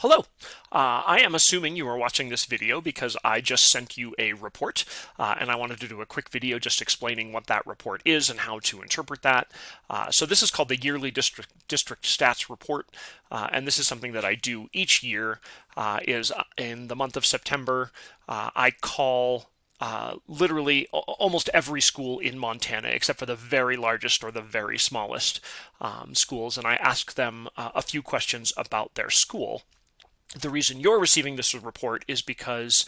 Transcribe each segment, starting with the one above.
Hello. I am assuming you are watching this video because I just sent you a report, and I wanted to do a quick video just explaining what that report is and how to interpret that. So this is called the Yearly District Stats Report, and this is something that I do each year. Is in the month of September, I call literally almost every school in Montana, except for the very largest or the very smallest schools, and I ask them a few questions about their school. The reason you're receiving this report is because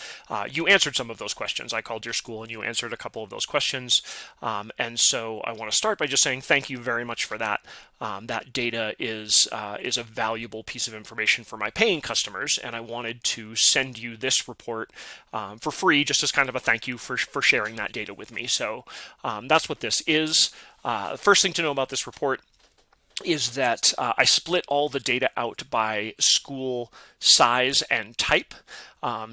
you answered some of those questions. I called your school and you answered a couple of those questions. And so I want to start by just saying thank you very much for that. That data is a valuable piece of information for my paying customers, and I wanted to send you this report for free, just as kind of a thank you for sharing that data with me. So that's what this is. First thing to know about this report is that I split all the data out by school size and type.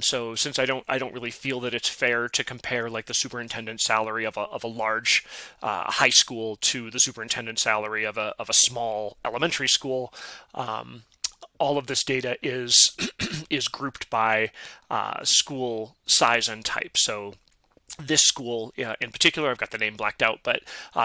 So since I don't really feel that it's fair to compare like the superintendent's salary of a large high school to the superintendent's salary of a small elementary school. All of this data is is grouped by school size and type. So this school in particular, I've got the name blacked out, but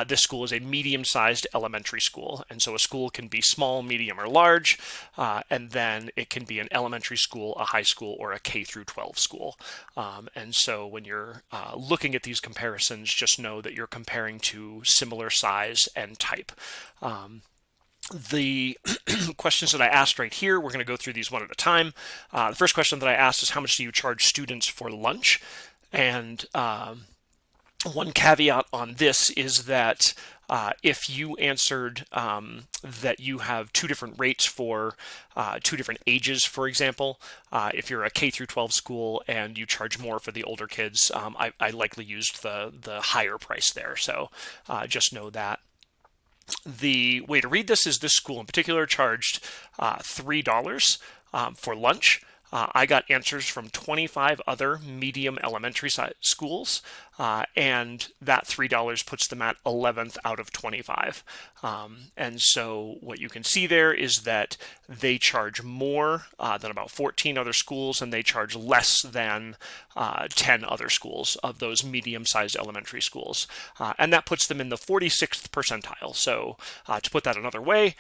this school is a medium-sized elementary school. And so a school can be small, medium, or large, and then it can be an elementary school, a high school, or a K through 12 school. And so when you're looking at these comparisons, just know that you're comparing to similar size and type. The questions that I asked right here, we're going to go through these one at a time. The first question that I asked is, how much do you charge students for lunch? And one caveat on this is that if you answered that you have two different rates for two different ages, for example, if you're a K through 12 school and you charge more for the older kids, I likely used the higher price there. So just know that. The way to read this is this school in particular charged $3 for lunch. I got answers from 25 other medium elementary schools, and that $3 puts them at 11th out of 25. And so what you can see there is that they charge more than about 14 other schools, and they charge less than 10 other schools of those medium-sized elementary schools. And that puts them in the 46th percentile. So to put that another way,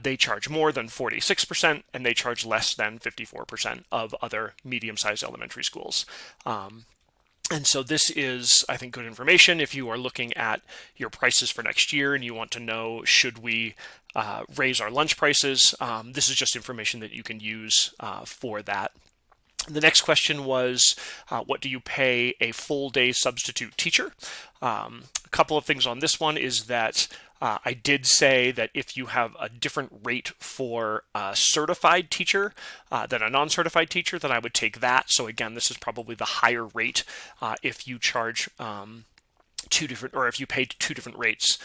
they charge more than 46%, and they charge less than 54% of other medium-sized elementary schools. And so this is, I think, good information if you are looking at your prices for next year and you want to know, should we raise our lunch prices? This is just information that you can use for that. The next question was, what do you pay a full day substitute teacher? A couple of things on this one is that I did say that if you have a different rate for a certified teacher than a non-certified teacher, then I would take that. So again, this is probably the higher rate if you charge if you paid two different rates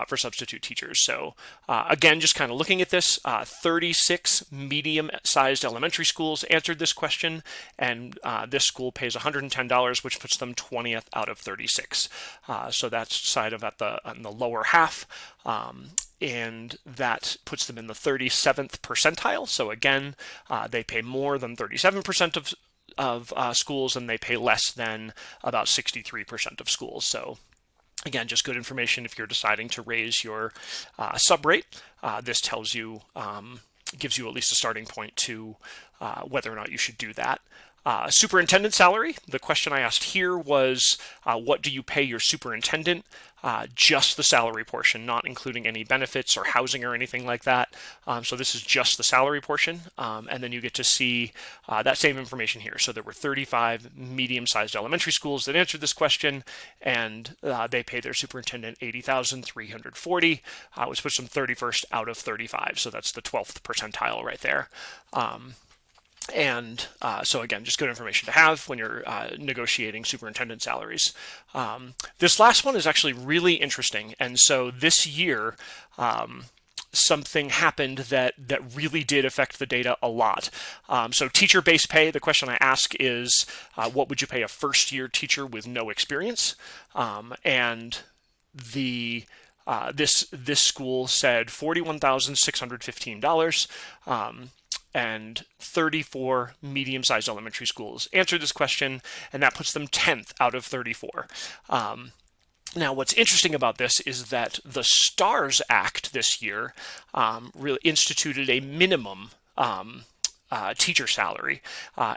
for substitute teachers. So again, just kind of looking at this, 36 medium-sized elementary schools answered this question, and this school pays $110, which puts them 20th out of 36. So that's side of on the lower half. And that puts them in the 37th percentile. So again, they pay more than 37% of schools, and they pay less than about 63% of schools. So again, just good information if you're deciding to raise your sub rate. This tells you, gives you at least a starting point to whether or not you should do that. Superintendent salary. The question I asked here was, what do you pay your superintendent? Just the salary portion, not including any benefits or housing or anything like that. So this is just the salary portion. And then you get to see that same information here. So there were 35 medium-sized elementary schools that answered this question, and they paid their superintendent $80,340, which puts them 31st out of 35. So that's the 12th percentile right there. And so again, just good information to have when you're negotiating superintendent salaries. This last one is actually really interesting. And so this year, something happened that really did affect the data a lot. So teacher base pay, the question I ask is, what would you pay a first-year teacher with no experience? And this school said $41,615. 34 medium-sized elementary schools answered this question, and that puts them 10th out of 34. Now, what's interesting about this is that the STARS Act this year really instituted a minimum teacher salary,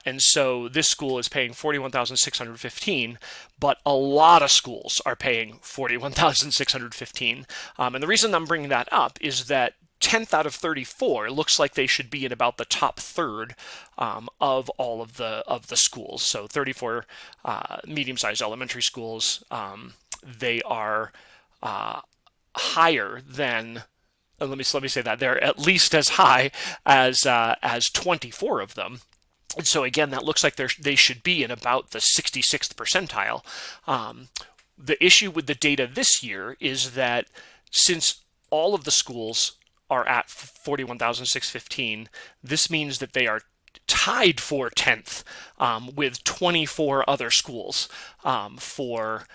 and so this school is paying $41,615, but a lot of schools are paying $41,615. And the reason I'm bringing that up is that 10th out of 34 looks like they should be in about the top third of all of the schools. So 34 medium-sized elementary schools, they are higher than. Let me say that they're at least as high as 24 of them. And so again, that looks like they should be in about the 66th percentile. The issue with the data this year is that since all of the schools are at 41,615, this means that they are tied for 10th with 24 other schools for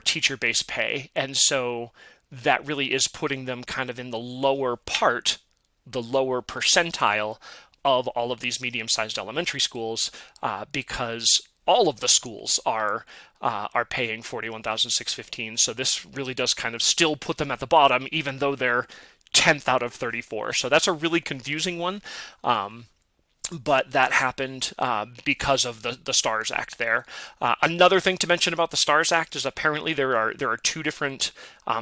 teacher-based pay, and so that really is putting them kind of in the lower percentile of all of these medium-sized elementary schools, because all of the schools are paying $41,615. So this really does kind of still put them at the bottom, even though they're 10th out of 34. So that's a really confusing one. But that happened because of the STARS Act there. Another thing to mention about the STARS Act is apparently there are two different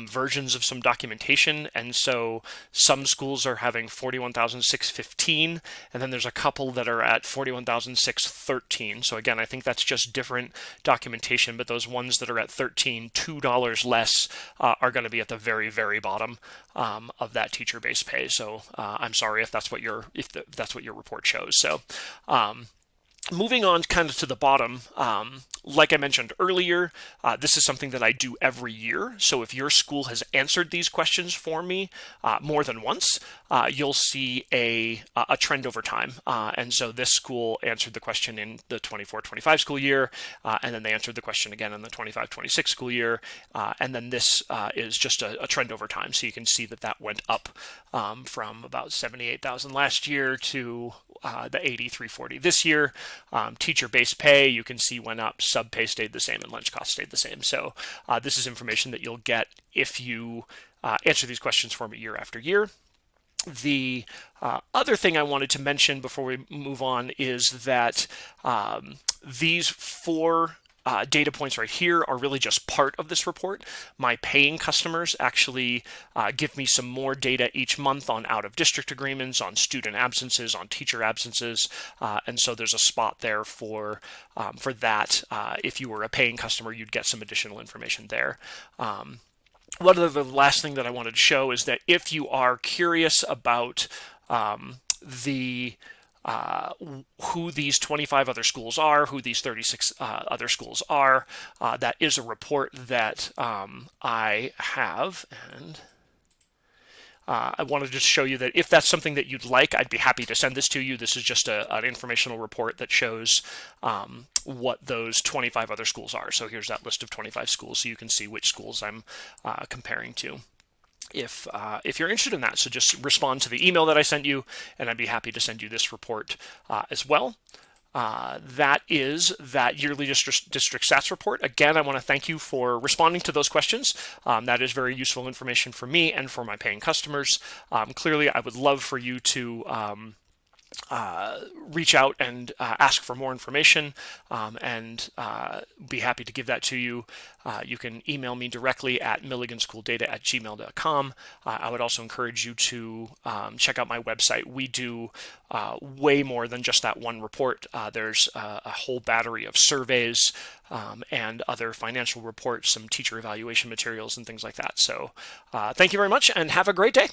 versions of some documentation, and so some schools are having 41,615, and then there's a couple that are at 41,613. So again, I think that's just different documentation, but those ones that are at $2 less are going to be at the very, very bottom of that teacher-based pay. So I'm sorry if that's what your report shows. So moving on kind of to the bottom, like I mentioned earlier, this is something that I do every year. So if your school has answered these questions for me more than once, you'll see a trend over time. And so this school answered the question in the 24-25 school year, and then they answered the question again in the 25-26 school year. And then this is just a trend over time. So you can see that went up from about 78,000 last year to the 8340 this year. Teacher-based pay, you can see, went up. Sub pay stayed the same, and lunch costs stayed the same. So this is information that you'll get if you answer these questions for me year after year. The other thing I wanted to mention before we move on is that these four data points right here are really just part of this report. My paying customers actually give me some more data each month on out-of-district agreements, on student absences, on teacher absences, and so there's a spot there for that. If you were a paying customer, you'd get some additional information there. One of the last thing that I wanted to show is that if you are curious about who these 25 other schools are, who these 36 other schools are, that is a report that I have, and I wanted to just show you that if that's something that you'd like, I'd be happy to send this to you. This is just an informational report that shows what those 25 other schools are. So here's that list of 25 schools, so you can see which schools I'm comparing to. If you're interested in that, so just respond to the email that I sent you, and I'd be happy to send you this report as well. That is that yearly district stats report. Again, I want to thank you for responding to those questions. That is very useful information for me and for my paying customers. Clearly, I would love for you to reach out and ask for more information, and be happy to give that to you. You can email me directly at milliganschooldata@gmail.com. I would also encourage you to check out my website. We do way more than just that one report. There's a whole battery of surveys and other financial reports, some teacher evaluation materials, and things like that. So thank you very much, and have a great day.